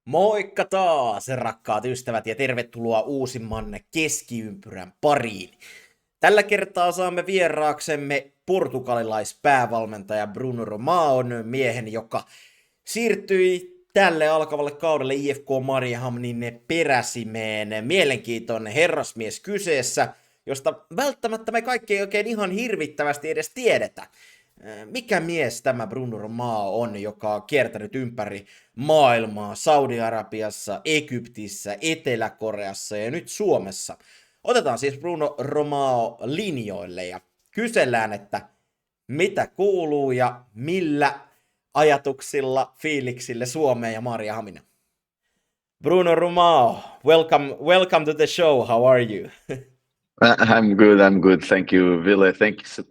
Moikka taas, rakkaat ystävät, ja tervetuloa uusimman Keskiympyrän pariin. Tällä kertaa saamme vieraaksemme portugalilaispäävalmentaja Bruno Romaon, miehen, joka siirtyi tälle alkavalle kaudelle IFK Mariehamnin peräsimeen. Mielenkiintoinen herrasmies kyseessä, josta välttämättä me kaikki ei oikein ihan hirvittävästi edes tiedetä. Mikä mies tämä Bruno Romão on, joka on kiertänyt ympäri maailmaa, Saudi-Arabiassa, Egyptissä, Etelä-Koreassa ja nyt Suomessa. Otetaan siis Bruno Romão linjoille ja kysellään, että mitä kuuluu ja millä ajatuksilla, fiiliksille Suomeen ja Mariehamnia. Bruno Romão, welcome to the show. How are you? I'm good. Thank you, Ville.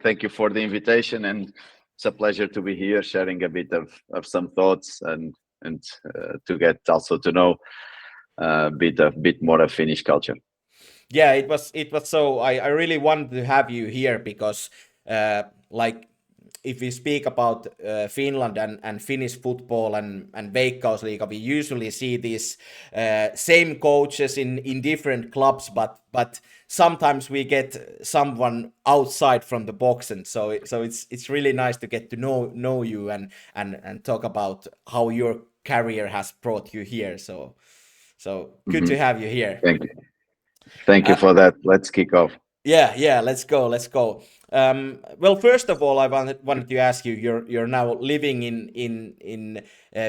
Thank you for the invitation, and it's a pleasure to be here, sharing a bit of some thoughts and to get also to know a bit more of Finnish culture. Yeah, it was so. I really wanted to have you here because, like, if we speak about Finland and Finnish football and Veikkausliiga, we usually see these same coaches in different clubs, but sometimes we get someone outside from the box, and so it's really nice to get to know you and talk about how your career has brought you here. So good to have you here. Thank you for that. Let's kick off. Yeah, let's go. Well, first of all, I wanted to ask you. You're now living in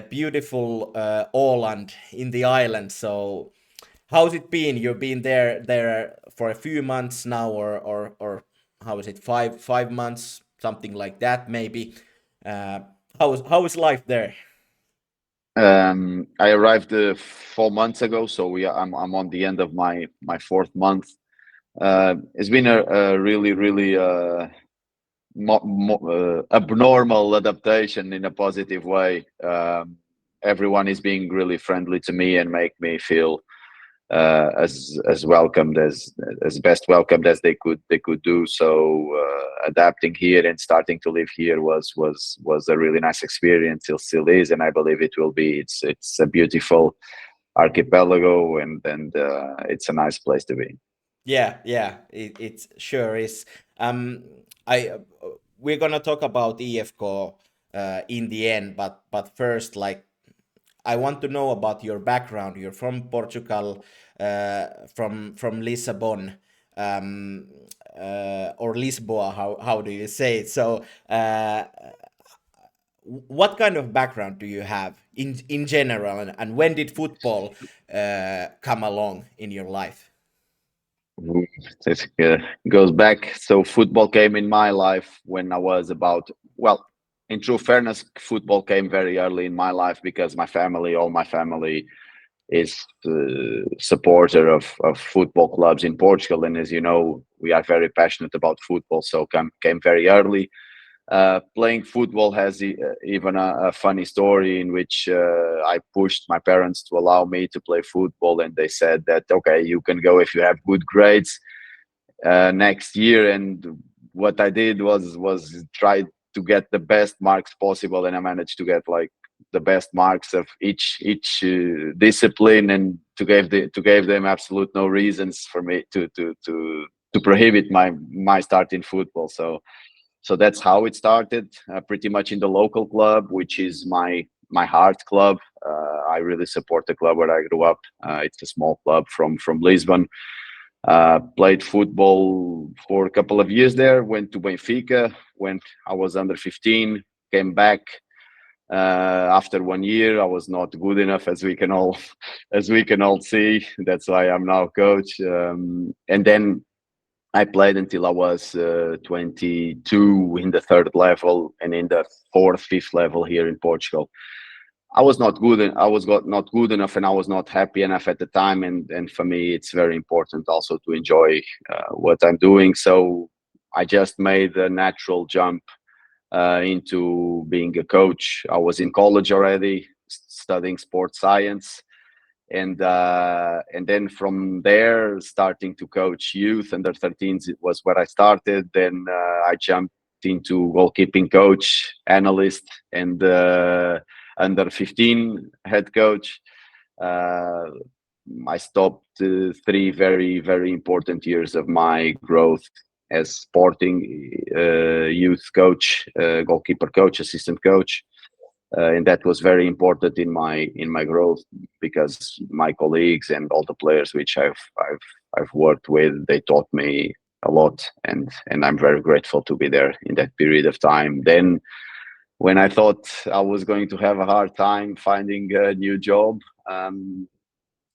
beautiful Åland in the island. So, how's it been? You've been there for a few months now, or how is it? 5 months, something like that, maybe. How is life there? I arrived 4 months ago, so I'm on the end of my 4th month. It's been a really abnormal adaptation in a positive way. Everyone is being really friendly to me and make me feel as welcomed as best welcomed as they could do. So adapting here and starting to live here was a really nice experience. It still is, and I believe it will be. It's a beautiful archipelago, and it's a nice place to be. Yeah, it sure is. We're gonna talk about IFK in the end, but first, like, I want to know about your background. You're from Portugal, from Lisbon, or Lisboa. How do you say it? So, what kind of background do you have in general, and when did football come along in your life? It goes back. So football came in my life when I was about, well, in true fairness, football came very early in my life because all my family is supporter of football clubs in Portugal. And as you know, we are very passionate about football, so came very early. Playing football has even a funny story in which I pushed my parents to allow me to play football, and they said that, okay, you can go if you have good grades next year. And what I did was try to get the best marks possible, and I managed to get like the best marks of each discipline, and to give them absolute no reasons for me to prohibit my start in football. So that's how it started, pretty much in the local club, which is my heart club. I really support the club where I grew up. It's a small club from Lisbon. Played football for a couple of years there. Went to Benfica when I was under 15. Came back after 1 year. I was not good enough, as we can all see. That's why I'm now coach. And then I played until I was 22 in the 3rd level, and in the 4th, 5th level here in Portugal. I was not good enough, and I was not happy enough at the time. And for me, it's very important also to enjoy what I'm doing. So I just made a natural jump into being a coach. I was in college already, studying sports science. And then from there, starting to coach youth under 13s, it was where I started. Then I jumped into goalkeeping coach, analyst, and under 15 head coach. I stopped 3 very, very important years of my growth as sporting youth coach, goalkeeper coach, assistant coach. And that was very important in my growth, because my colleagues and all the players which I've worked with, they taught me a lot, and I'm very grateful to be there in that period of time. Then when I thought I was going to have a hard time finding a new job,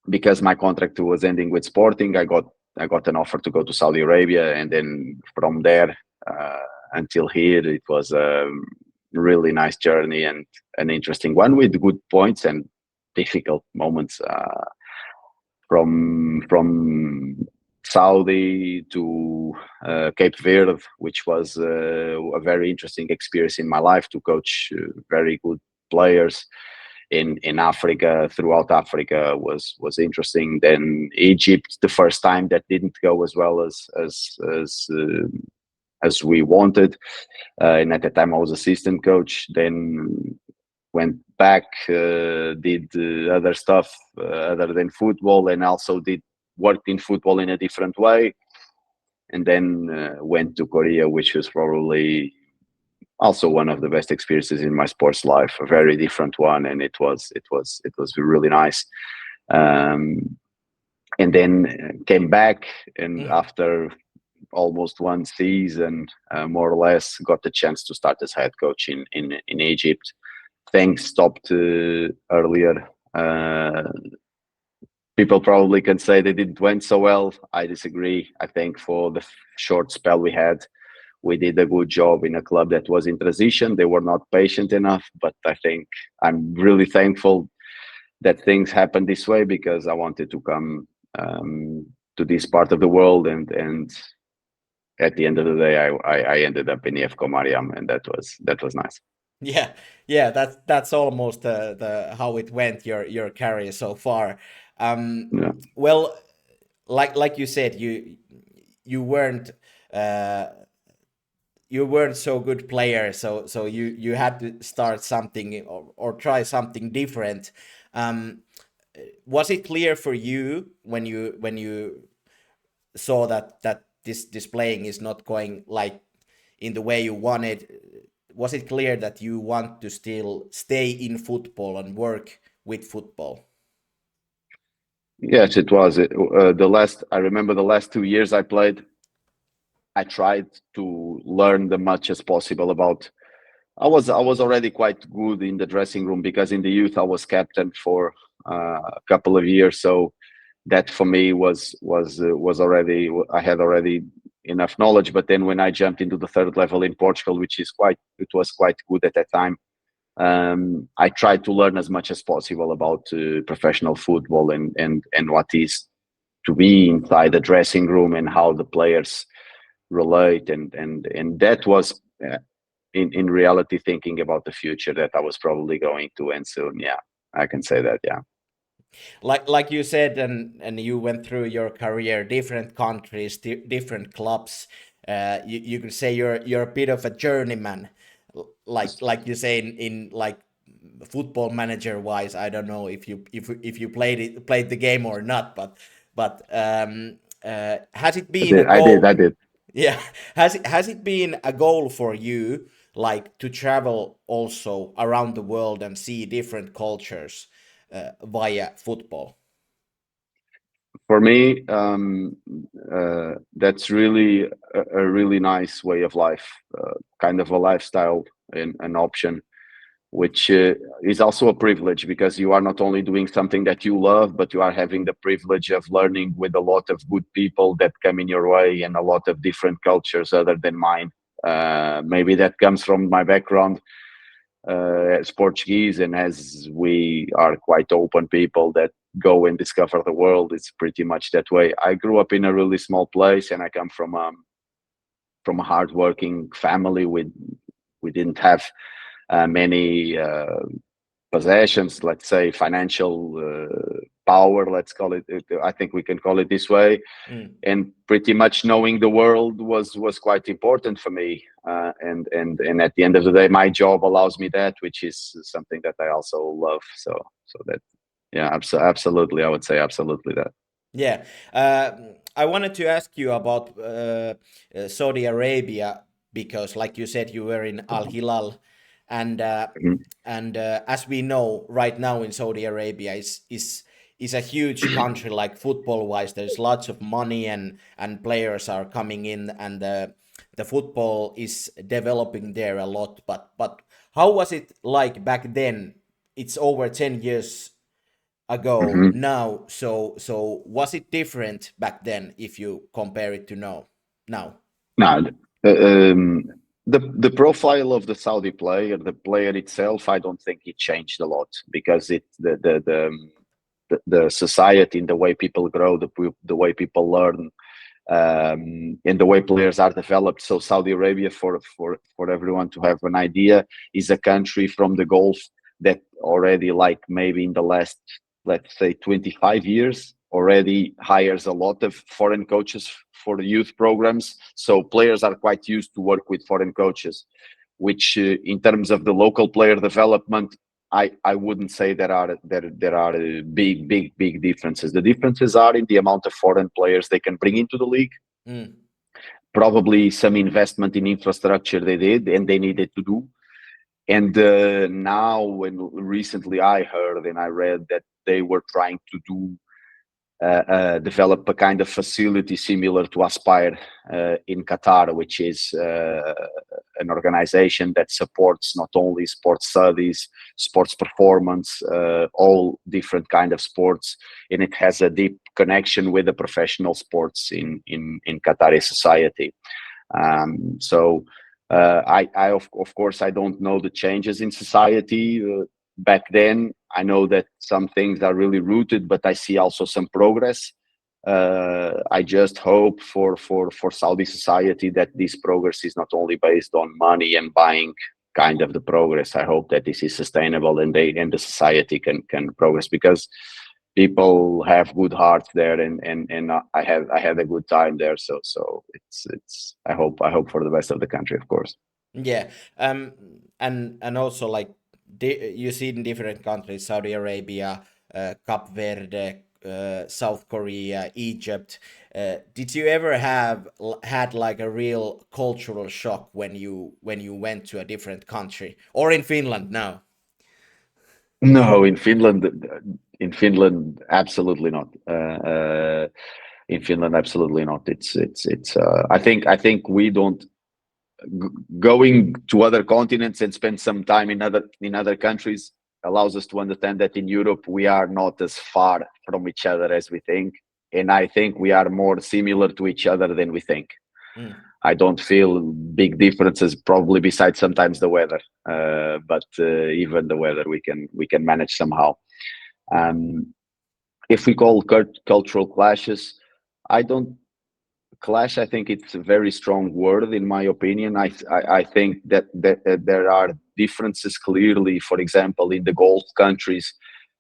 because my contract was ending with Sporting, I got an offer to go to Saudi Arabia, and then from there until here, it was a really nice journey and an interesting one, with good points and difficult moments. From Saudi to Cape Verde, which was a very interesting experience in my life, to coach very good players. In Africa, throughout Africa, was interesting. Then Egypt, the first time, that didn't go as well as we wanted, and at the time I was assistant coach. Then went back, did other stuff other than football, and also worked in football in a different way, and then went to Korea, which was probably also one of the best experiences in my sports life. A very different one, and it was really nice. And then came back, and after almost one season, more or less, got the chance to start as head coach in Egypt. Things stopped earlier. People probably can say they didn't went so well. I disagree. I think for the short spell we had, we did a good job in a club that was in transition. They were not patient enough, but I think I'm really thankful that things happened this way, because I wanted to come to this part of the world, and at the end of the day, I ended up in IFK Mariehamnin, and that was nice. Yeah, that's almost the how it went, your career so far. Yeah. Well, like you said, you weren't so good player, so you had to start something or try something different. Was it clear for you when you saw that this playing is not going like in the way you wanted? Was it clear that you want to still stay in football and work with football? Yes, it was. I remember the last 2 years I played, I tried to learn as much as possible about. I was already quite good in the dressing room, because in the youth I was captain for a couple of years. So that for me was already, I had already enough knowledge. But then when I jumped into the third level in Portugal, it was quite good at that time. I tried to learn as much as possible about professional football and what is to be inside the dressing room, and how the players relate, and that was in reality thinking about the future that I was probably going to end soon. Yeah, I can say that. Yeah. Like you said, and you went through your career, different countries, different clubs. You could say you're a bit of a journeyman, like you say in like football manager wise. I don't know if you played the game or not, but has it been a goal? I did. Yeah, has it been a goal for you, like to travel also around the world and see different cultures via football? For me, that's really a really nice way of life, kind of a lifestyle and an option, which is also a privilege, because you are not only doing something that you love, but you are having the privilege of learning with a lot of good people that come in your way, and a lot of different cultures other than mine. Maybe that comes from my background as Portuguese, and as we are quite open people that go and discover the world, it's pretty much that way. I grew up in a really small place, and I come from a hardworking family. We didn't have many possessions, let's say financial power, let's call it. I think we can call it this way. And pretty much knowing the world was quite important for me. And at the end of the day, my job allows me that, which is something that I also love. So Yeah, absolutely. I would say absolutely that. Yeah. I wanted to ask you about Saudi Arabia because, like you said, you were in Al Hilal, and as we know, right now in Saudi Arabia is a huge country. Like football wise, there's lots of money and players are coming in, and the football is developing there a lot. But how was it like back then? It's over 10 years ago now, so was it different back then if you compare it to now? No, the profile of the Saudi player, the player itself, I don't think it changed a lot, because it the society and the way people grow, the way people learn, and the way players are developed. So Saudi Arabia, for everyone to have an idea, is a country from the Gulf that already, like maybe in the last, let's say, 25 years, already hires a lot of foreign coaches for the youth programs. So players are quite used to work with foreign coaches, which in terms of the local player development, I wouldn't say there are big differences. The differences are in the amount of foreign players they can bring into the league. Probably some investment in infrastructure they did and they needed to do. And now, when recently I heard and I read that they were trying to do develop a kind of facility similar to Aspire in Qatar, which is an organization that supports not only sports studies, sports performance, all different kind of sports, and it has a deep connection with the professional sports in Qatari society. So I of course I don't know the changes in society back then. I know that some things are really rooted, but I see also some progress. I just hope for Saudi society that this progress is not only based on money and buying kind of the progress. I hope that this is sustainable and the society can progress, because people have good hearts there, and I had a good time there. So it's I hope for the best of the country, of course. Yeah. And also, like, you see in different countries, Saudi Arabia, Cape Verde, South Korea, Egypt. Did you ever had like a real cultural shock when you went to a different country, or in Finland now? No, in Finland, absolutely not. In Finland, absolutely not. It's. I think we don't going to other continents and spend some time in other countries allows us to understand that in Europe we are not as far from each other as we think, and I think we are more similar to each other than we think. I don't feel big differences, probably besides sometimes the weather, but even the weather we can manage somehow. If we call cultural clashes, I don't clash. I think it's a very strong word, in my opinion. I think that there are differences clearly. For example, in the Gulf countries,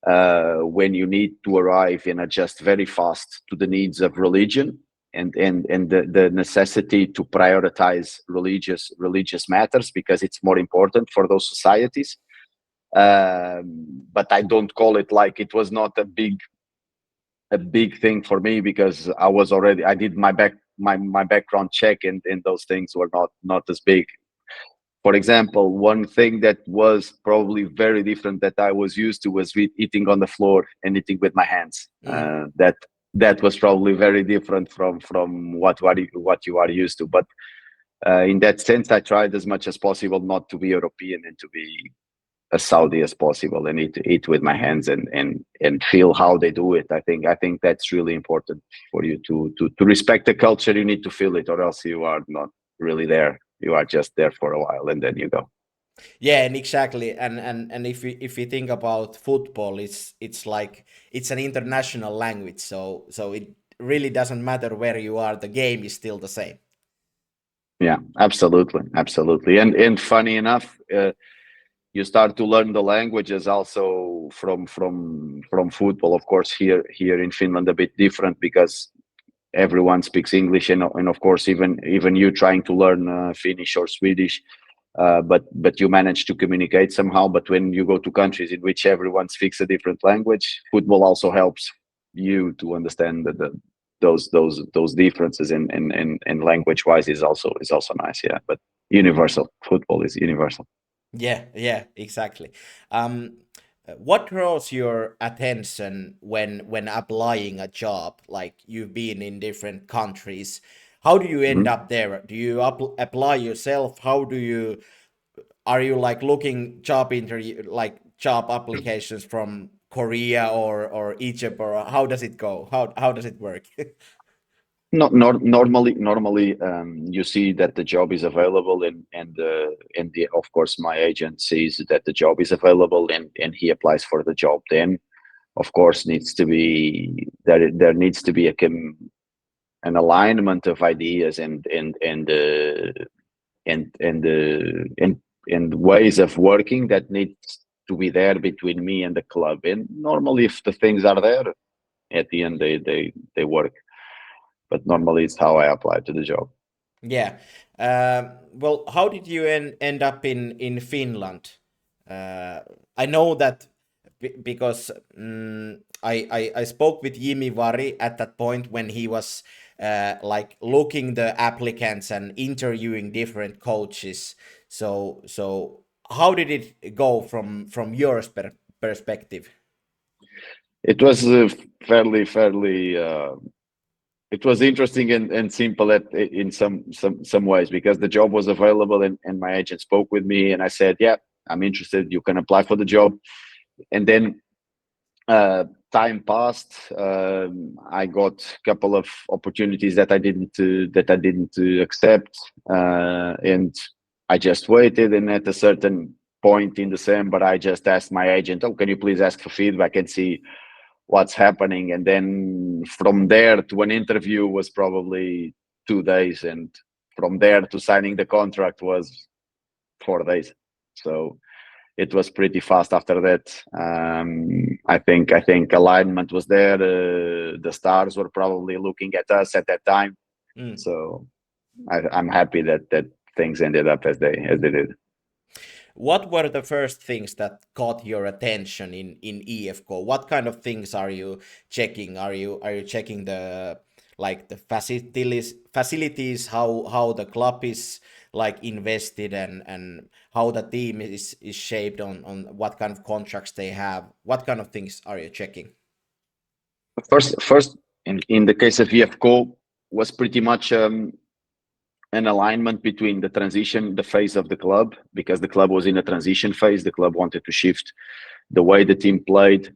when you need to arrive and adjust very fast to the needs of religion and the necessity to prioritize religious matters, because it's more important for those societies. But I don't call it like it was not a big thing for me, because I did my background check, and those things were not as big. For example, one thing that was probably very different that I was used to was eating on the floor and eating with my hands. That was probably very different from what you are used to. But in that sense, I tried as much as possible not to be European and to be as Saudi as possible, and eat with my hands and feel how they do it. I think that's really important for you to respect the culture. You need to feel it, or else you are not really there. You are just there for a while and then you go. Yeah, and exactly. And if we think about football, it's like it's an international language, so it really doesn't matter where you are, the game is still the same. Yeah, absolutely. And funny enough, you start to learn the languages also from football. Of course, here in Finland, a bit different, because everyone speaks English, and of course, even you trying to learn Finnish or Swedish, but you manage to communicate somehow. But when you go to countries in which everyone speaks a different language, football also helps you to understand those differences in language wise is also nice. Yeah, but universal football is universal. Yeah, exactly. What draws your attention when applying a job? Like you've been in different countries. How do you end up there? Do you apply yourself? Are you like looking job applications from Korea or Egypt, or how does it go? How does it work? Normally, you see that the job is available, and of course my agent sees that the job is available, and he applies for the job. Then, of course, there needs to be an alignment of ideas and ways of working that needs to be there between me and the club. And normally, if the things are there, at the end they work. But normally it's how I apply to the job. Yeah. Well, how did you end up in Finland? I know that because I spoke with Jimi Vari at that point when he was like looking the applicants and interviewing different coaches. So how did it go from your perspective? It was fairly it was interesting and simple in some ways, because the job was available, and my agent spoke with me, and I said, yeah, I'm interested, you can apply for the job. And then time passed. I got a couple of opportunities that I didn't accept, and I just waited. And at a certain point in December, I just asked my agent, "Oh, can you please ask for feedback and see what's happening?" And then from there to an interview was probably 2 days, and from there to signing the contract was 4 days. So it was pretty fast after that. I think alignment was there. The stars were probably looking at us at that time. So I'm happy that things ended up as they did. What were the first things that caught your attention in IFK? What kind of things are you checking? Are you checking the facilities, how the club is like invested, and how the team is shaped, on what kind of contracts they have? What kind of things are you checking? First, in the case of IFK, was pretty much an alignment between the phase of the club, because the club was in a transition phase. The club wanted to shift the way the team played,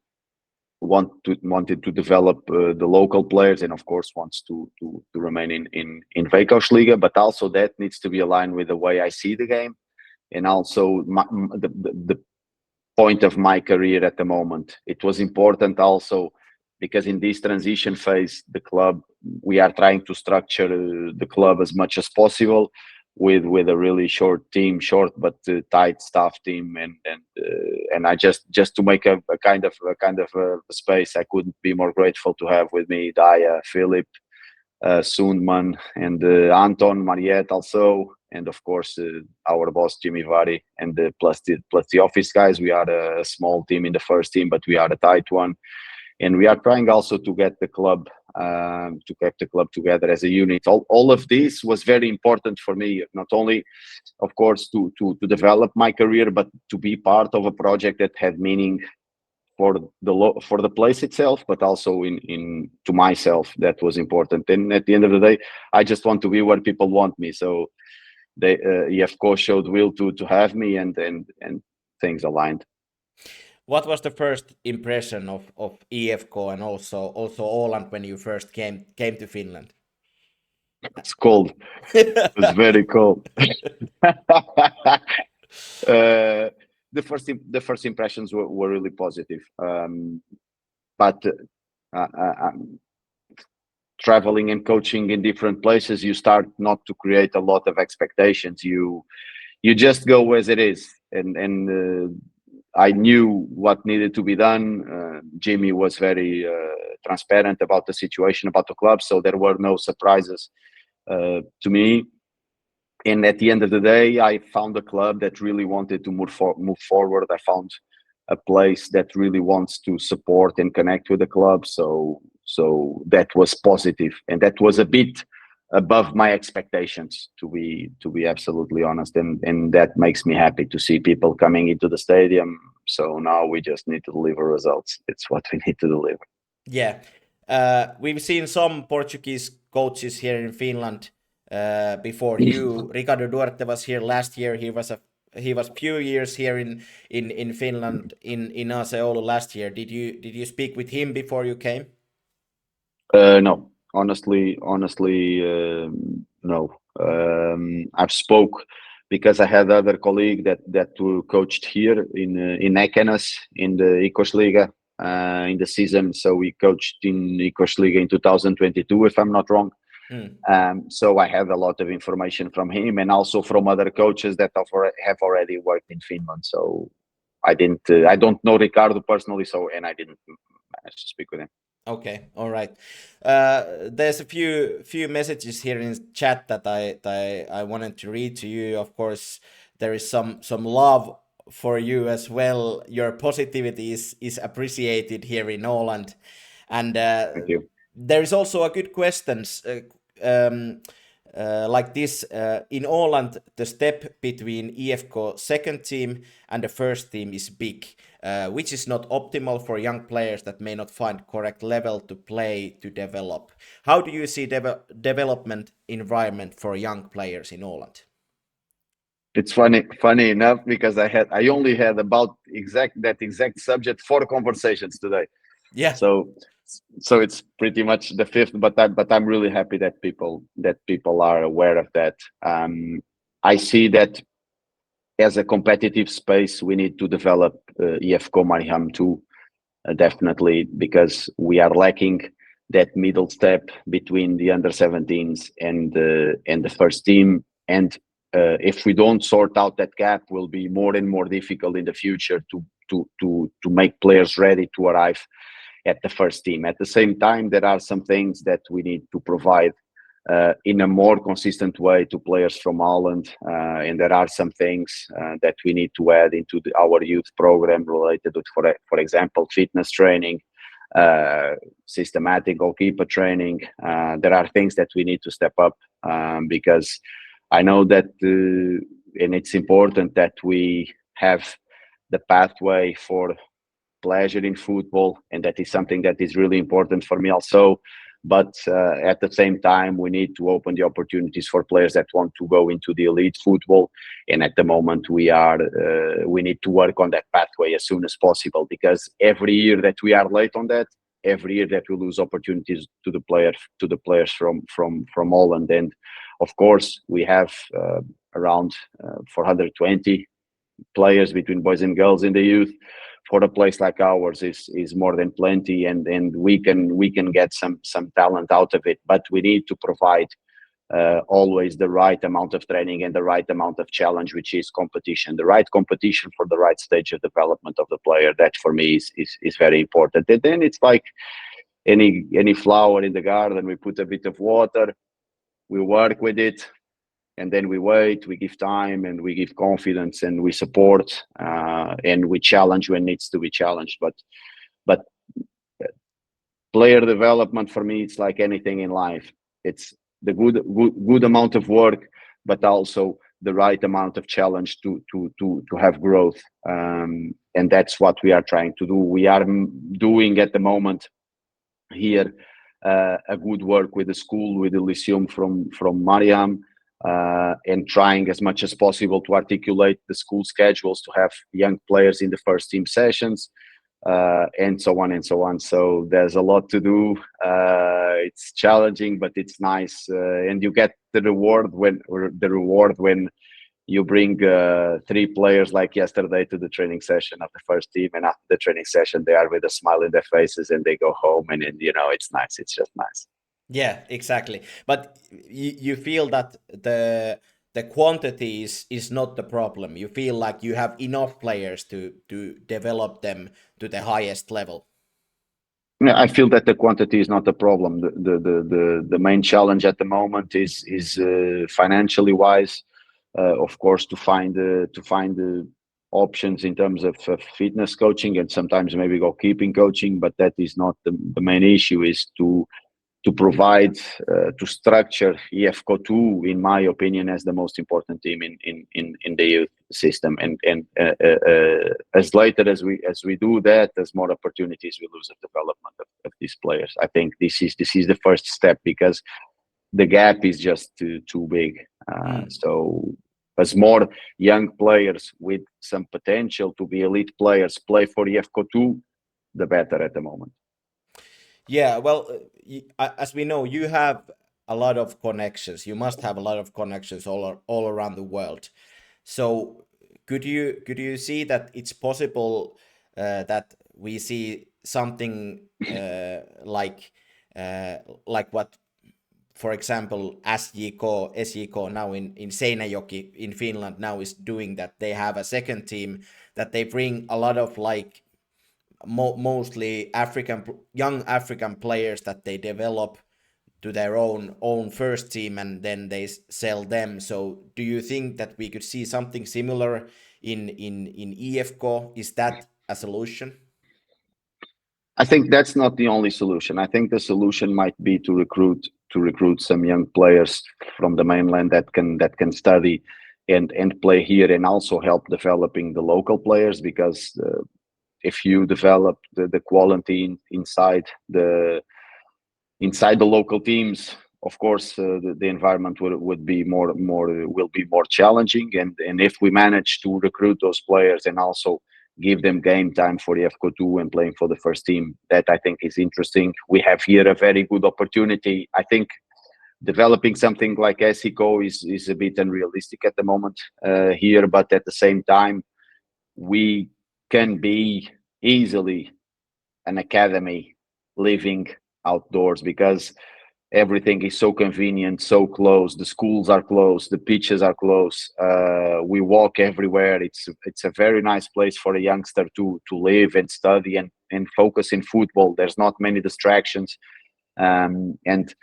wanted to develop the local players, and of course wants to remain in Veikkausliiga, but also that needs to be aligned with the way I see the game, and also the point of my career at the moment. It was important also because in this transition phase, we are trying to structure the club as much as possible with a really short but tight staff team, and I just to make a kind of a space. I couldn't be more grateful to have with me Daya, Philip, Sundman, and Anton, Mariette also, and of course our boss Jimi Vari, and plus the office guys. We are a small team in the first team, but we are a tight one. And we are trying also to get the club together as a unit. All of this was very important for me, not only, of course, to develop my career, but to be part of a project that had meaning for the place itself, but also to myself. That was important. And at the end of the day, I just want to be where people want me. So they IFK showed will to have me, and things aligned. What was the first impression of IFK and also Åland when you first came to Finland? It's cold. It was very cold. The first impressions were really positive. But traveling and coaching in different places, you start not to create a lot of expectations. You just go as it is, and I knew what needed to be done. Jimmy was very transparent about the situation, about the club, so there were no surprises to me. And at the end of the day, I found a club that really wanted to move forward. I found a place that really wants to support and connect with the club. So that was positive, and that was a bit above my expectations, to be absolutely honest. And that makes me happy to see people coming into the stadium. So now we just need to deliver results. It's what we need to deliver. Yeah. We've seen some Portuguese coaches here in Finland before you. Ricardo Duarte was here last year. He was few years here in Finland in AC Oulu last year. Did you speak with him before you came? No, honestly, no. I've spoke because I had other colleague that coached here in Ekenes in the Ikosliga in the season. So we coached in Ikosliga in 2022, if I'm not wrong. So I have a lot of information from him and also from other coaches that have already worked in Finland. So I don't know Ricardo personally, and I didn't manage to speak with him. Okay, all right. There's a few messages here in chat that I wanted to read to you. Of course, there is some love for you as well. Your positivity is appreciated here in Åland, and Thank you. there is also a good questions like this. In Åland, the step between IFK second team and the first team is big, which is not optimal for young players that may not find correct level to play to develop. How do you see development environment for young players in Åland? It's funny enough, because I only had about that exact subject 4 conversations today. Yeah. So it's pretty much the 5th, but I'm really happy that people are aware of that. I see that as a competitive space, we need to develop IFK Mariehamn too, definitely, because we are lacking that middle step between the under 17s and the first team. And if we don't sort out that gap, will be more and more difficult in the future to make players ready to arrive at the first team. At the same time, there are some things that we need to provide in a more consistent way to players from Holland, and there are some things that we need to add into our youth program related to, for example, fitness training, systematic goalkeeper training. There are things that we need to step up, because I know that, and it's important that we have the pathway for pleasure in football, and that is something that is really important for me also. But at the same time, we need to open the opportunities for players that want to go into the elite football. And at the moment, we need to work on that pathway as soon as possible, because every year that we are late on that, every year that we lose opportunities to the players from Holland. And of course, we have around 420 players between boys and girls in the youth. For a place like ours is more than plenty, and we can get some talent out of it. But we need to provide always the right amount of training and the right amount of challenge, which is competition, the right competition for the right stage of development of the player. That for me is very important. And then it's like any flower in the garden. We put a bit of water, we work with it, and then we wait, we give time, and we give confidence, and we support, and we challenge when needs to be challenged. But player development for me, it's like anything in life. It's the good amount of work, but also the right amount of challenge to have growth. And that's what we are trying to do. We are doing at the moment here a good work with the school, with the Lyceum from Mariehamn. And trying as much as possible to articulate the school schedules to have young players in the first team sessions, and so on and so on. So there's a lot to do. It's challenging, but it's nice, and you get the reward when you bring 3 players like yesterday to the training session of the first team, and after the training session they are with a smile in their faces and they go home, and it's nice. It's just nice. Yeah, exactly. But you feel that the quantity is not the problem. You feel like you have enough players to develop them to the highest level. Yeah, I feel that the quantity is not the problem. The main challenge at the moment is financially wise. of course, to find the options in terms of fitness coaching and sometimes maybe goalkeeping coaching, but that is not the main issue. Is to provide to structure IFK2, in my opinion, as the most important team in the youth system. And as later as we do that, as more opportunities we lose the development of these players. I think this is the first step, because the gap is just too big. So as more young players with some potential to be elite players play for IFK2, the better at the moment. Yeah, well, as we know, you have a lot of connections. You must have a lot of connections all around the world. So could you see that it's possible that we see something like what, for example, SJK now in Seinäjoki in Finland now is doing, that they have a second team, that they bring a lot of like mostly young African players that they develop to their own first team, and then they sell them. So do you think that we could see something similar in IFK? Is that a solution? I think that's not the only solution. I think the solution might be to recruit some young players from the mainland that can study and play here, and also help developing the local players, because if you develop the quality inside the local teams, of course, the environment will be more challenging. And if we manage to recruit those players and also give them game time for the IFK2 and playing for the first team, that I think is interesting. We have here a very good opportunity. I think developing something like SJK is a bit unrealistic at the moment here, but at the same time, we can be easily an academy living outdoors, because everything is so convenient, so close. The schools are close, the pitches are close. We walk everywhere. It's a very nice place for a youngster to live and study and focus in football. There's not many distractions, and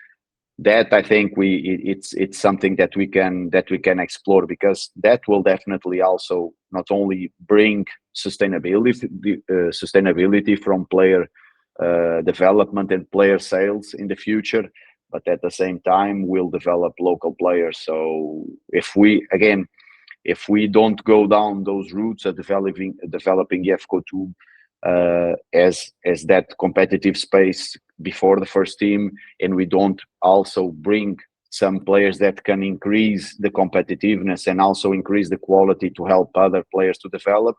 that, I think, it's something that we can explore, because that will definitely also not only bring sustainability from player development and player sales in the future, but at the same time will develop local players. So if we don't go down those routes of developing IFK2 as that competitive space before the first team, and we don't also bring some players that can increase the competitiveness and also increase the quality to help other players to develop,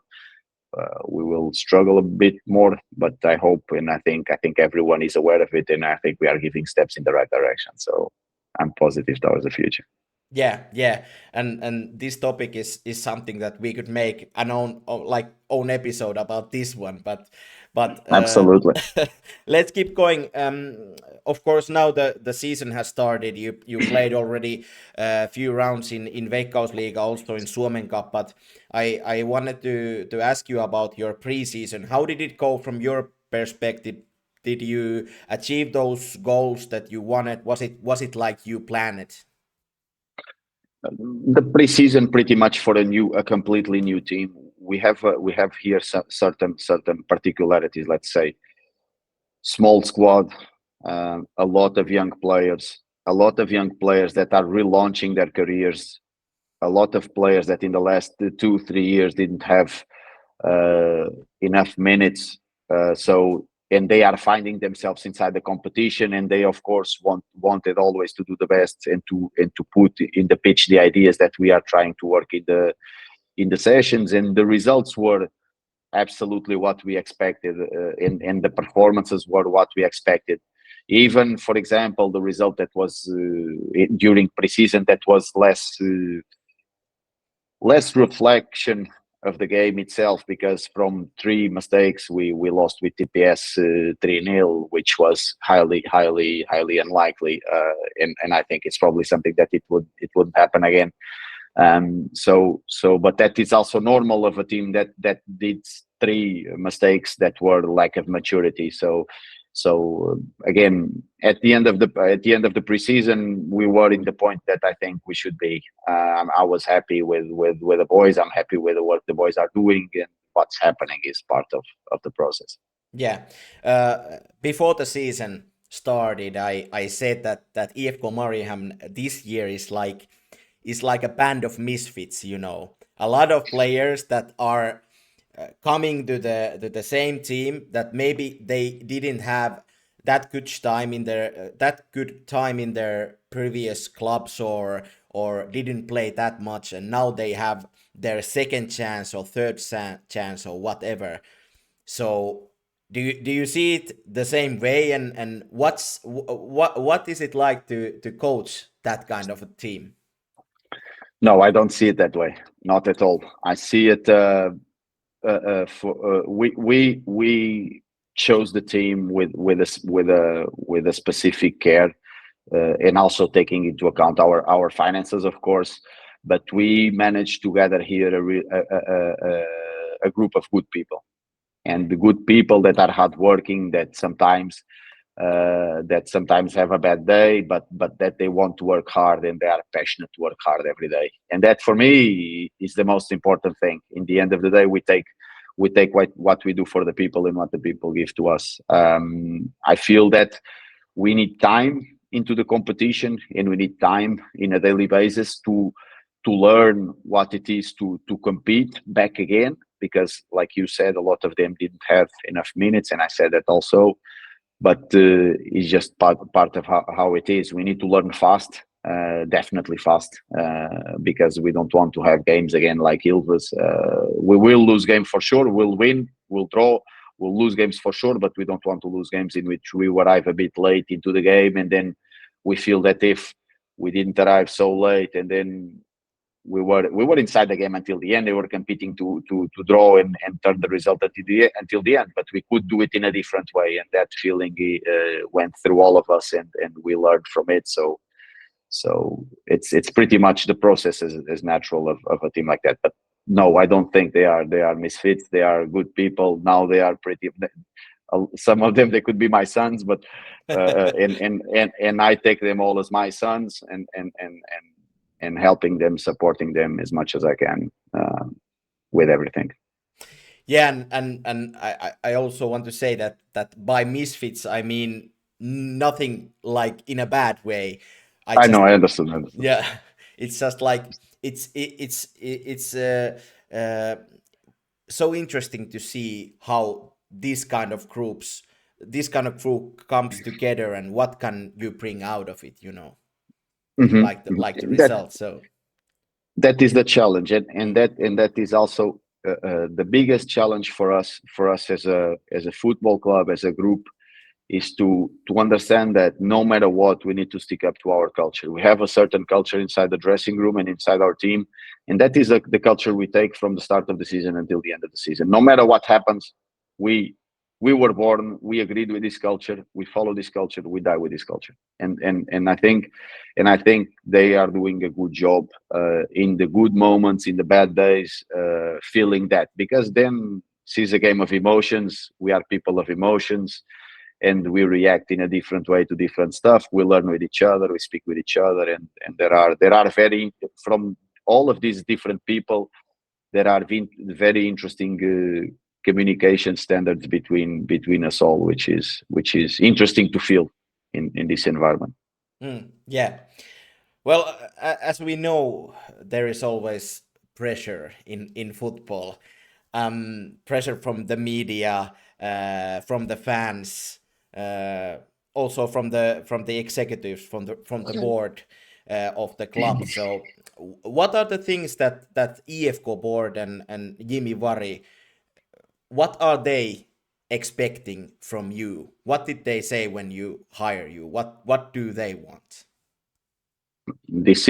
we will struggle a bit more. But I hope, and I think everyone is aware of it, and I think we are giving steps in the right direction. So I'm positive towards the future. Yeah, and this topic is something that we could make an own episode about this one, but absolutely. Let's keep going. Of course, now the season has started. You played already a few rounds in Veikkausliiga, also in Suomen Cup, but I wanted to ask you about your preseason. How did it go from your perspective? Did you achieve those goals that you wanted? Was it like you planned it? The preseason, pretty much for a completely new team. We have here certain particularities. Let's say small squad, a lot of young players that are relaunching their careers, a lot of players that in the last 2-3 years didn't have enough minutes. And they are finding themselves inside the competition, and they of course wanted always to do the best and to put in the pitch the ideas that we are trying to work in the sessions, and the results were absolutely what we expected, and the performances were what we expected. Even, for example, the result that was during preseason, that was less reflection of the game itself, because from 3 mistakes we lost with TPS 3-0, which was highly unlikely, and I think it's probably something that it wouldn't happen again. But that is also normal of a team that did 3 mistakes that were lack of maturity. So So again, at the end of the preseason, we were in the point that I think we should be. I was happy with the boys. I'm happy with what the boys are doing, and what's happening is part of the process. Yeah. Before the season started, I said that IFK Mariehamn this year is like a band of misfits. A lot of players that are coming to the same team that maybe they didn't have that good time in their previous clubs or didn't play that much, and now they have their second chance or third chance or whatever. So do you see it the same way, and what is it like to coach that kind of a team? No, I don't see it that way. Not at all. I see it. We chose the team with a specific care, and also taking into account our finances, of course. But we managed to gather here a group of good people, and the good people that are hardworking, that sometimes have a bad day, but that they want to work hard and they are passionate to work hard every day. And that for me is the most important thing. In the end of the day, we take what we do for the people and what the people give to us. I feel that we need time into the competition, and we need time in a daily basis to learn what it is to compete back again, because like you said, a lot of them didn't have enough minutes, and I said that also. But it's just part of how it is. We need to learn fast, definitely fast, because we don't want to have games again like Ilves. We will lose games for sure. We'll win, we'll draw, we'll lose games for sure, but we don't want to lose games in which we arrive a bit late into the game, and then we feel that if we didn't arrive so late, and then we were inside the game until the end. They were competing to draw and turn the result until the end, but we could do it in a different way, and that feeling went through all of us, and we learned from it. So it's pretty much the process is natural of a team like that. But no, I don't think they are misfits. They are good people. Now they are pretty. Some of them, they could be my sons, but and I take them all as my sons, and helping them, supporting them as much as I can with everything. Yeah, and I also want to say that by misfits I mean nothing like in a bad way. I know, I understand. Yeah, it's just like it's so interesting to see how this kind of group comes together, and what can you bring out of it, Mm-hmm. like the result. So that is the challenge, and that is also the biggest challenge for us as a football club, as a group, is to understand that no matter what, we need to stick up to our culture. We have a certain culture inside the dressing room and inside our team, and that is the culture we take from the start of the season until the end of the season. No matter what happens, we were born, we agreed with this culture, we follow this culture, we die with this culture. And I think they are doing a good job in the good moments, in the bad days, feeling that, because then it's a game of emotions. We are people of emotions, and we react in a different way to different stuff. We learn with each other, we speak with each other, and there are very, from all of these different people, there are very interesting communication standards between us all, which is interesting to feel in this environment. Yeah. Well, as we know, there is always pressure in football. Pressure from the media, from the fans, also from the executives, from the board of the club. So, what are the things that IFK board and Jimmy Vari, what are they expecting from you? What did they say when you hire you? What do they want? This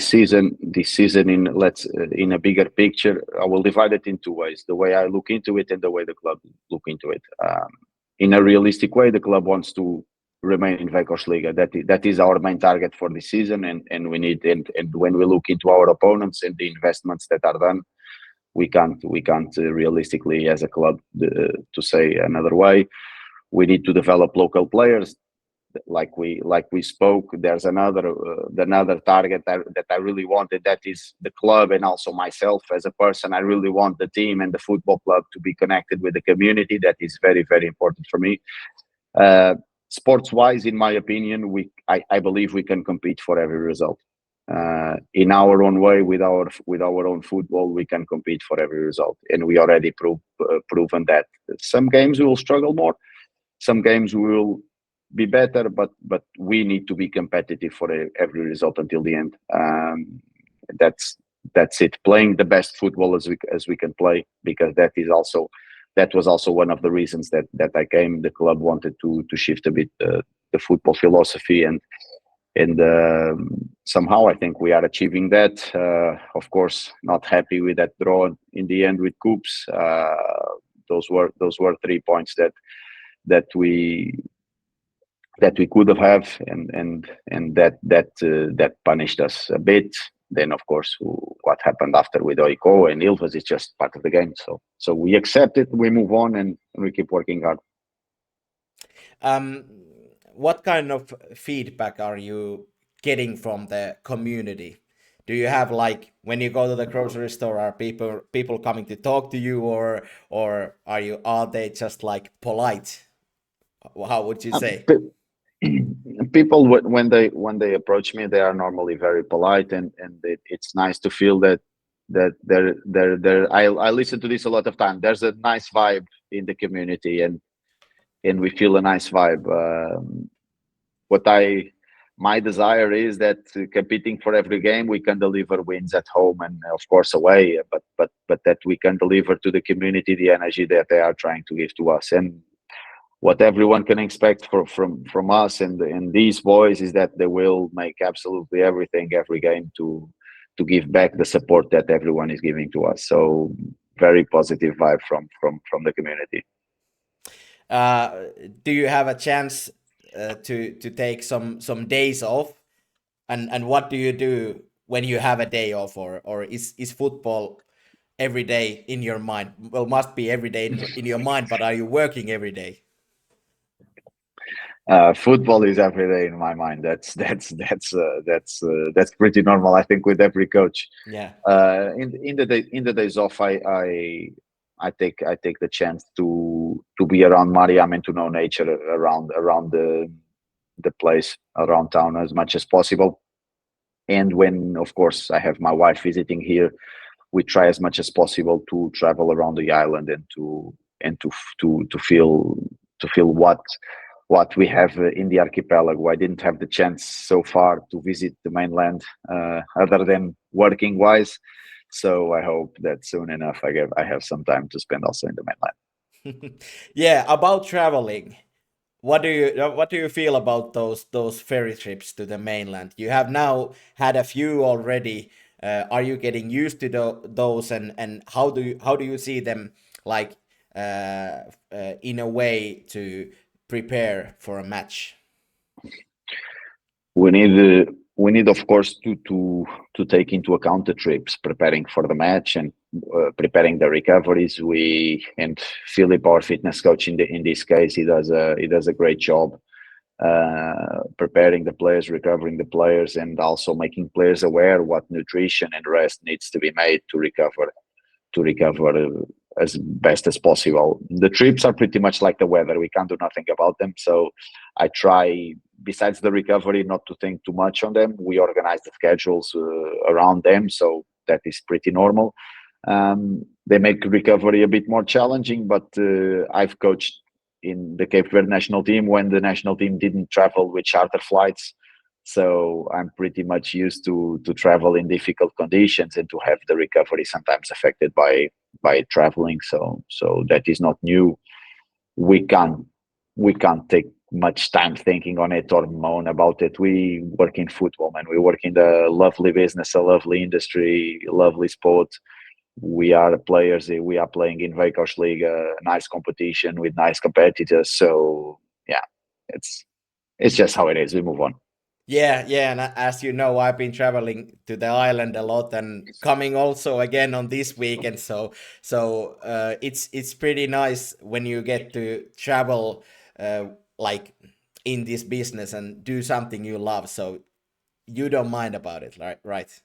season, in a bigger picture, I will divide it in two ways: the way I look into it and the way the club look into it. In a realistic way, the club wants to remain in Veikkausliiga. That is our main target for this season, and we need, and when we look into our opponents and the investments that are done, we can't realistically, as a club, to say another way. we need to develop local players. Like we spoke, there's another target that I really wanted. That is the club and also myself as a person. I really want the team and the football club to be connected with the community. That is very, very important for me. Sports-wise, in my opinion, I believe we can compete for every result. In our own way, with our own football, we can compete for every result, and we already proven that. Some games we will struggle more, some games we will be better, but we need to be competitive for every result until the end. That's it. Playing the best football as we can play, because that was also one of the reasons that I came. The club wanted to shift a bit the football philosophy, and somehow I think we are achieving that. Of course, not happy with that draw in the end with Coops. Those were 3 points that we could have, and that punished us a bit. Then, of course, what happened after with Oiko and Ilves is just part of the game. So we accept it, we move on, and we keep working hard. What kind of feedback are you getting from the community? Do you have, like, when you go to the grocery store, are people coming to talk to you, or are they just like polite? How would you say? People, when they approach me, they are normally very polite, and it's nice to feel that they're I listen to this a lot of time. There's a nice vibe in the community, and we feel a nice vibe. My desire is that competing for every game, we can deliver wins at home and of course away, but that we can deliver to the community the energy that they are trying to give to us. And what everyone can expect from us and these boys is that they will make absolutely everything every game to give back the support that everyone is giving to us. So very positive vibe from the community. Do you have a chance to take some days off, and what do you do when you have a day off, or is football every day in your mind? Well, must be every day in your mind, but are you working every day? Football is every day in my mind. That's pretty normal, I think, with every coach. Yeah. In the days off, I take the chance to be around Mariehamnin and to know nature around the place, around town, as much as possible. And when, of course, I have my wife visiting here, we try as much as possible to travel around the island and to feel what we have in the archipelago. I didn't have the chance so far to visit the mainland, other than working wise. So I hope that soon enough I have some time to spend also in the mainland. Yeah, about traveling. What do you feel about those ferry trips to the mainland? You have now had a few already. Are you getting used to those, and how do you see them, like, in a way to prepare for a match? We need, of course, to take into account the trips, preparing for the match and preparing the recoveries. And Philip, our fitness coach, in this case, he does a great job preparing the players, recovering the players, and also making players aware what nutrition and rest needs to be made to recover as best as possible. The trips are pretty much like the weather. We can't do nothing about them. So I try, besides the recovery, not to think too much on them. We organize the schedules around them. So that is pretty normal. They make recovery a bit more challenging, but I've coached in the Cape Verde national team when the national team didn't travel with charter flights. So I'm pretty much used to travel in difficult conditions and to have the recovery sometimes affected by traveling. So that is not new. We can't take much time thinking on it or moan about it. We work in football, man. We work in the lovely business, a lovely industry, lovely sport. We are players. We are playing in Veikos League, a nice competition with nice competitors. So yeah, it's just how it is. We move on. Yeah, and as you know, I've been traveling to the island a lot and coming also again on this weekend. So it's pretty nice when you get to travel like in this business and do something you love, so you don't mind about it, right?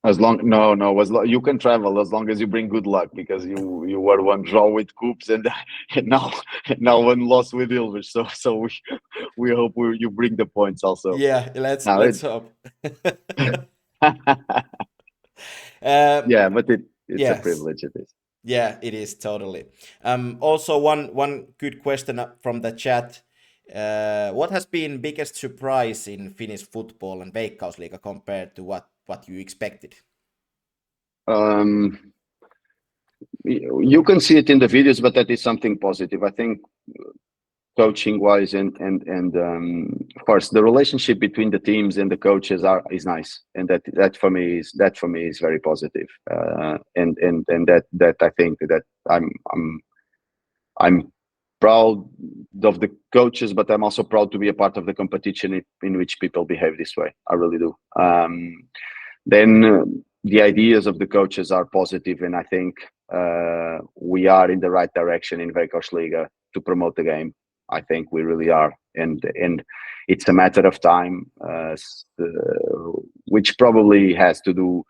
You can travel as long as you bring good luck, because you were one draw with Coops and now one loss with Ilves. So we hope you bring the points also. Yeah, let's hope. Yeah, but it's yes. a privilege. It is. Yeah, it is totally. Also, one good question from the chat. What has been biggest surprise in Finnish football and Veikkausliiga compared to what you expected? You can see it in the videos, but that is something positive. I think coaching wise and of course the relationship between the teams and the coaches is nice, and that for me is very positive. And that I think that I'm proud of the coaches, but I'm also proud to be a part of the competition in which people behave this way. I really do. Then the ideas of the coaches are positive, and I think we are in the right direction in Veikkausliiga to promote the game. I think we really are, and it's a matter of time, which probably has to do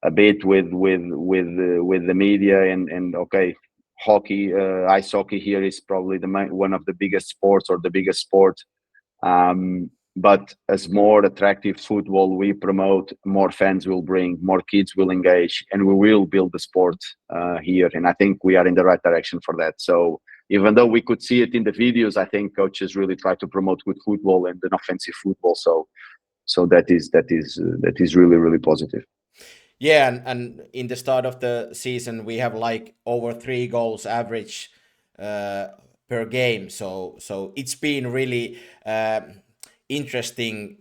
a bit with the media and okay, hockey, ice hockey here is probably one of the biggest sports or the biggest sport. But as more attractive football we promote, more fans will bring, more kids will engage, and we will build the sport here. And I think we are in the right direction for that. So even though we could see it in the videos, I think coaches really try to promote good football and an offensive football. So that is really, really positive. Yeah, and in the start of the season, we have like over 3 goals average per game. So it's been really interesting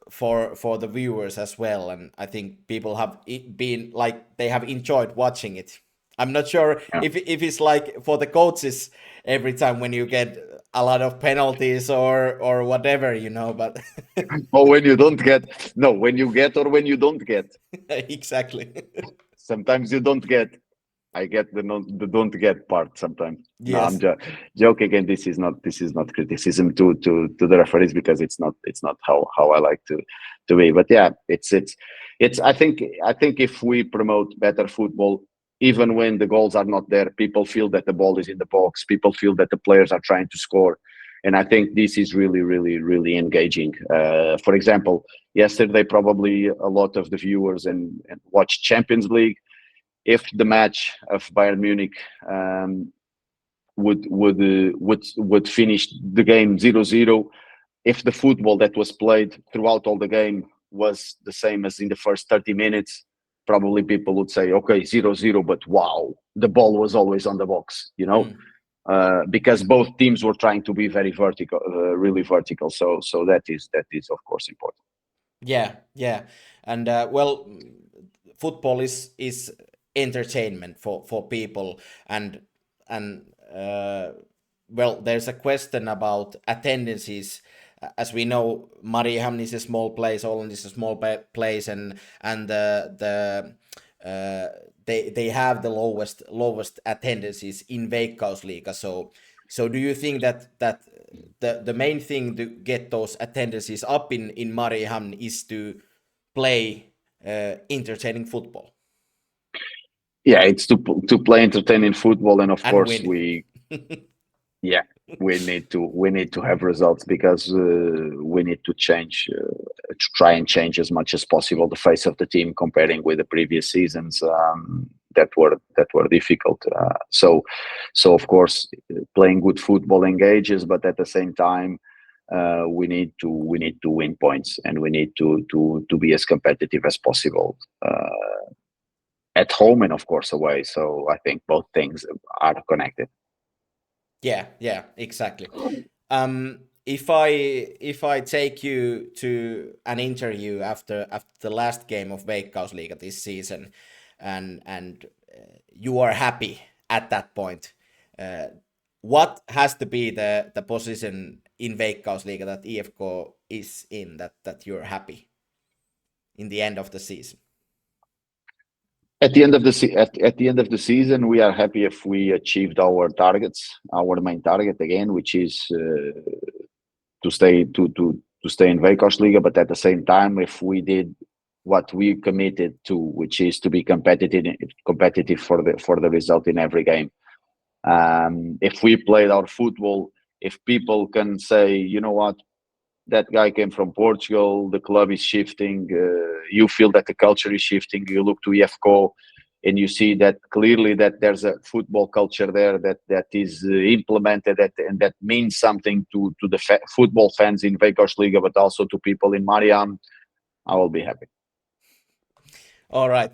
for the viewers as well, and I think people have been like they have enjoyed watching it. I'm not sure if it's like for the coaches every time when you get a lot of penalties or whatever, but or when you don't get when you get or when you don't get. Exactly. Sometimes you don't get. I get the don't get part sometimes. Yes. No, I'm joking, and this is not criticism to the referees, because it's not how I like to be. But yeah, it's I think if we promote better football, even when the goals are not there, people feel that the ball is in the box. People feel that the players are trying to score, and I think this is really, really, really engaging. For example, yesterday probably a lot of the viewers and watched Champions League. If the match of Bayern Munich would finish the game 0-0, if the football that was played throughout all the game was the same as in the first 30 minutes, probably people would say, okay, 0-0, but wow, the ball was always on the box, because both teams were trying to be very vertical, really vertical. So that is of course important. Yeah, and football is entertainment for people, and there's a question about attendances. As we know, Mariehamn is a small place, Åland is a small place, and they have the lowest attendances in Veikkausliiga. So do you think that the main thing to get those attendances up in Mariehamn is to play entertaining football? Yeah, it's to play entertaining football, and of course win. we need to have results, because we need to change, to try and change as much as possible the face of the team, comparing with the previous seasons that were difficult. So of course playing good football engages, but at the same time we need to win points, and we need to be as competitive as possible at home and of course away. So I think both things are connected. Yeah, exactly. If I take you to an interview after the last game of Veikkausliiga this season, and you are happy at that point, what has to be the position in Veikkausliiga that IFK is in that you're happy in the end of the season? At the end of at the end of the season, we are happy if we achieved our targets, our main target again, which is to stay in Veikkausliiga. But at the same time, if we did what we committed to, which is to be competitive for the result in every game. If we played our football, if people can say, you know what, that guy came from Portugal, the club is shifting, you feel that the culture is shifting, you look to IFK and you see that clearly that there's a football culture there that is implemented and that means something to the football fans in Veikkausliiga, but also to people in Mariehamn, I will be happy. All right.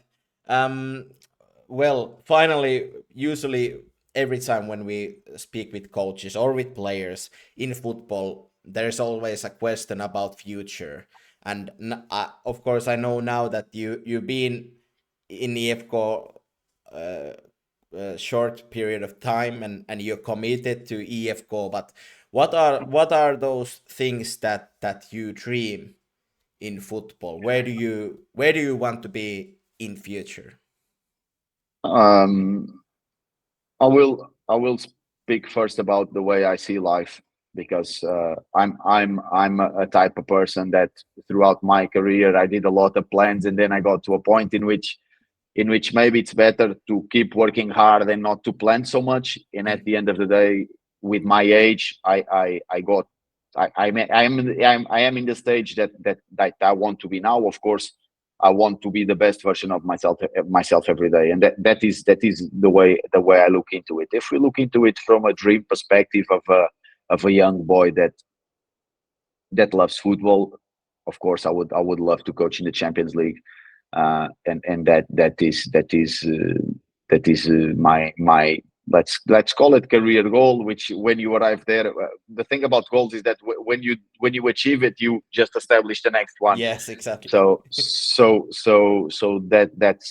Well, finally, usually every time when we speak with coaches or with players in football, there's always a question about future. And of course, I know now that you've been in IFK a short period of time and you're committed to IFK. But what are those things that you dream in football? Where do you want to be in future? I will speak first about the way I see life, because I'm a type of person that throughout my career I did a lot of plans, and then I got to a point in which maybe it's better to keep working hard and not to plan so much. And at the end of the day, with my age, I am in the stage that I want to be now. Of course, I want to be the best version of myself every day, and that is the way I look into it. If we look into it from a dream perspective of a young boy that loves football, of course, I would love to coach in the Champions League, and that is my let's call it career goal. Which when you arrive there, the thing about goals is that when you achieve it, you just establish the next one. Yes, exactly. So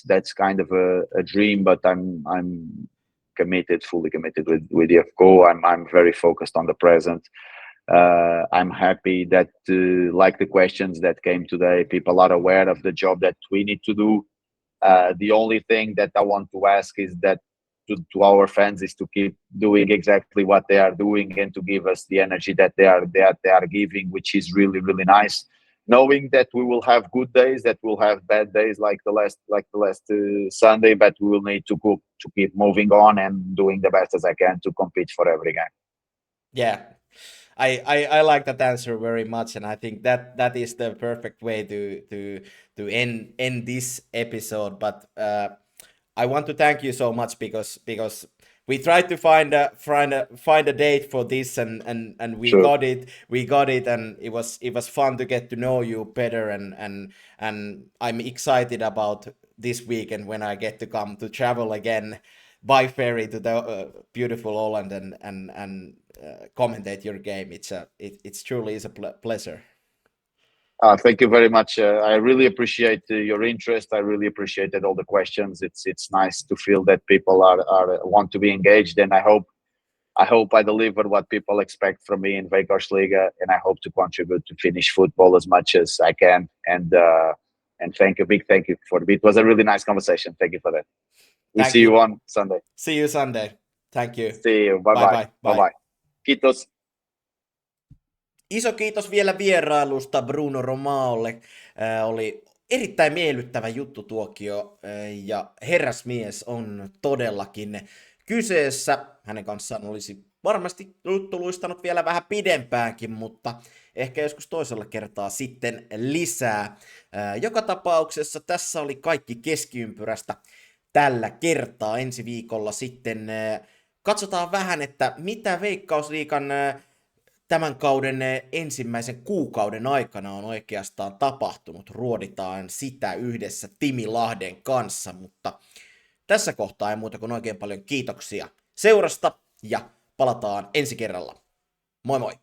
that's kind of a dream, but I'm fully committed with IFK. I'm very focused on the present. I'm happy that like the questions that came today, people are aware of the job that we need to do. The only thing that I want to ask is that to our fans is to keep doing exactly what they are doing and to give us the energy that they are giving, which is really, really nice. Knowing that we will have good days, that we'll have bad days like the last Sunday, but we will need to keep moving on and doing the best as I can to compete for every game. Yeah, I like that answer very much, and I think that is the perfect way to end this episode. But I want to thank you so much because we tried to find a date for this, and we Sure. got it, and it was fun to get to know you better, and I'm excited about this weekend when I get to come to travel again by ferry to the beautiful Holland and commentate your game. It's truly is a pleasure. Thank you very much. I really appreciate your interest. I really appreciated all the questions. It's nice to feel that people are want to be engaged, and I hope I deliver what people expect from me in Veikkausliiga, and I hope to contribute to Finnish football as much as I can. And big thank you for it. It was a really nice conversation. Thank you for that. We see you on Sunday. See you Sunday. Thank you. See you. Bye. Kiitos. Iso kiitos vielä vierailusta Bruno Romaolle. Oli erittäin miellyttävä juttutuokio ja herrasmies on todellakin kyseessä. Hänen kanssaan olisi varmasti luistanut vielä vähän pidempäänkin, mutta ehkä joskus toisella kertaa sitten lisää. Joka tapauksessa tässä oli kaikki Keskiympyrästä tällä kertaa. Ensi viikolla sitten katsotaan vähän, että mitä Veikkausliigan tämän kauden ensimmäisen kuukauden aikana on oikeastaan tapahtunut. Ruoditaan sitä yhdessä Timi Lahden kanssa, mutta tässä kohtaa ei muuta kuin oikein paljon kiitoksia seurasta ja palataan ensi kerralla. Moi moi!